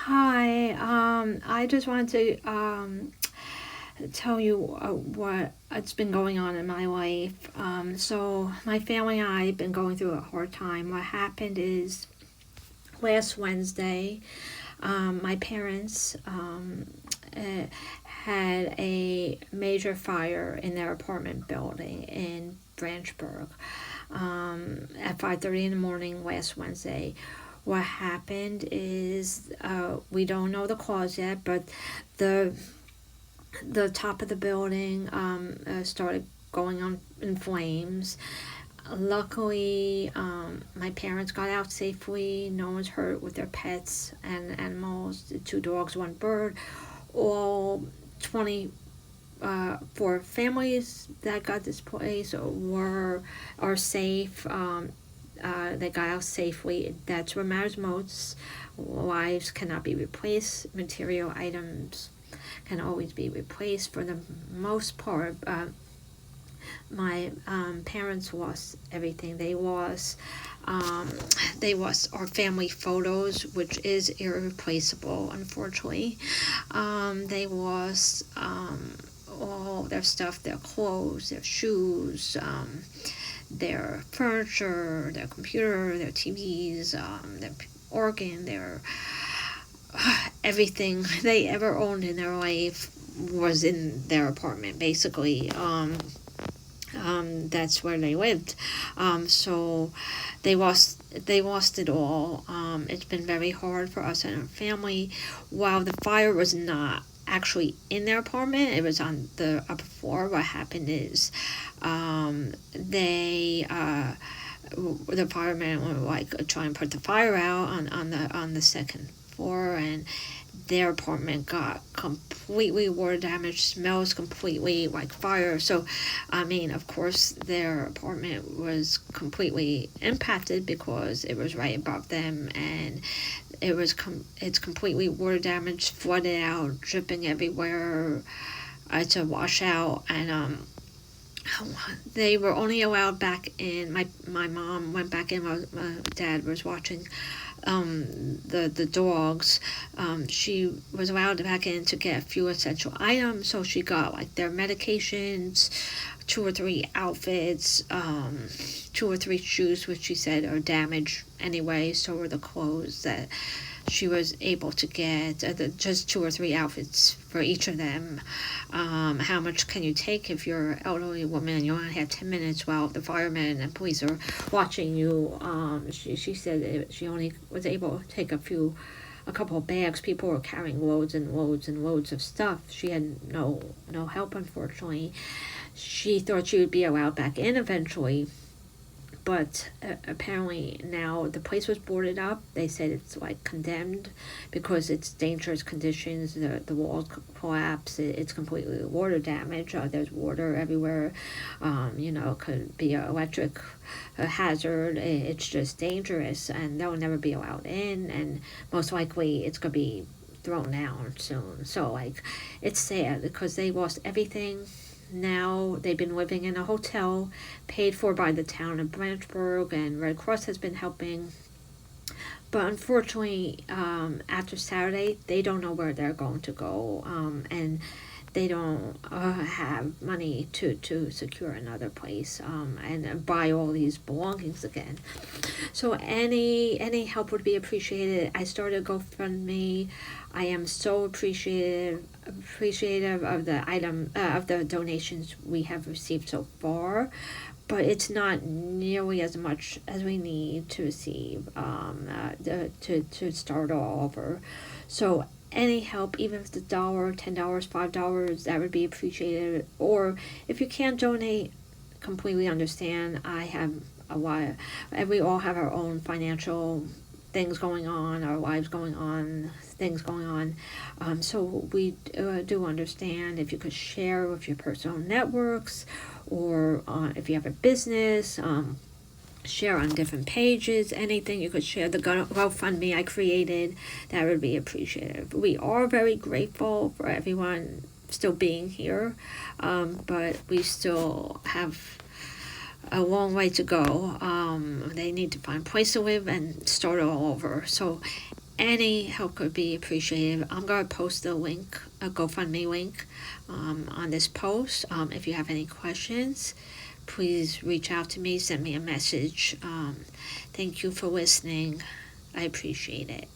Hi, I just wanted to tell you what's been going on in my life. So my family and I have been going through a hard time. What happened is last Wednesday, my parents uh, had a major fire in their apartment building in Branchburg at 5:30 in the morning last Wednesday. What happened is we don't know the cause yet, but the the top of the building started going on in flames. Luckily, my parents got out safely. No one's hurt with their pets and animals. Two dogs, one bird. All 24 families that got displaced are safe. They got out safely. That's what matters most. Lives cannot be replaced. Material items can always be replaced for the most part. My parents lost everything. Um, they lost our family photos, which is irreplaceable, unfortunately. They lost all their stuff, their clothes, their shoes, their furniture, their computer, their TVs, their organ, their everything they ever owned in their life was in their apartment, basically. That's where they lived. So they lost it all. It's been very hard for us and our family. While the fire was not actually in their apartment, it was on the upper floor. What happened is the firemen were like trying to put the fire out on the second floor, and their apartment got completely water damaged, smells completely like fire. So, I mean, of course, their apartment was completely impacted because it was right above them, and it's completely water damaged, flooded out, dripping everywhere. It's a washout, and they were only allowed back in. My mom went back in while my dad was watching the dogs. She was allowed back in to get a few essential items, so she got like their medications, two or three outfits, two or three shoes, which she said are damaged anyway. So were the clothes that she was able to get, just two or three outfits for each of them. How much can you take if you're an elderly woman and you only have 10 minutes while the firemen and police are watching you? She said she only was able to take a couple of bags. People were carrying loads and loads and loads of stuff. She had no help, unfortunately. She thought she would be allowed back in eventually, but apparently now the place was boarded up. They said it's like condemned because it's dangerous conditions. The walls collapse. It's completely water damage. There's water everywhere. Could be an electric hazard. It's just dangerous, and they'll never be allowed in. And most likely, it's gonna be thrown down soon. So like, it's sad because they lost everything. Now they've been living in a hotel paid for by the town of Branchburg, and Red Cross has been helping. But unfortunately, after Saturday, they don't know where they're going to go, and they don't have money to secure another place, and buy all these belongings again. So any help would be appreciated. I started GoFundMe. I am so appreciative of the donations we have received so far, but it's not nearly as much as we need to receive to start all over. So any help, even if it's $1, $10, $5, that would be appreciated. Or if you can't donate, completely understand. I have a lot. We all have our own financial things going on, our lives going on, things going on. So we do understand if you could share with your personal networks, or if you have a business, share on different pages, anything you could share. The GoFundMe I created, that would be appreciated. We are very grateful for everyone still being here, but we still have a long way to go. They need to find a place to live and start all over. So any help could be appreciated. I'm gonna post the link, a GoFundMe link, on this post. If you have any questions, please reach out to me, send me a message. Thank you for listening. I appreciate it.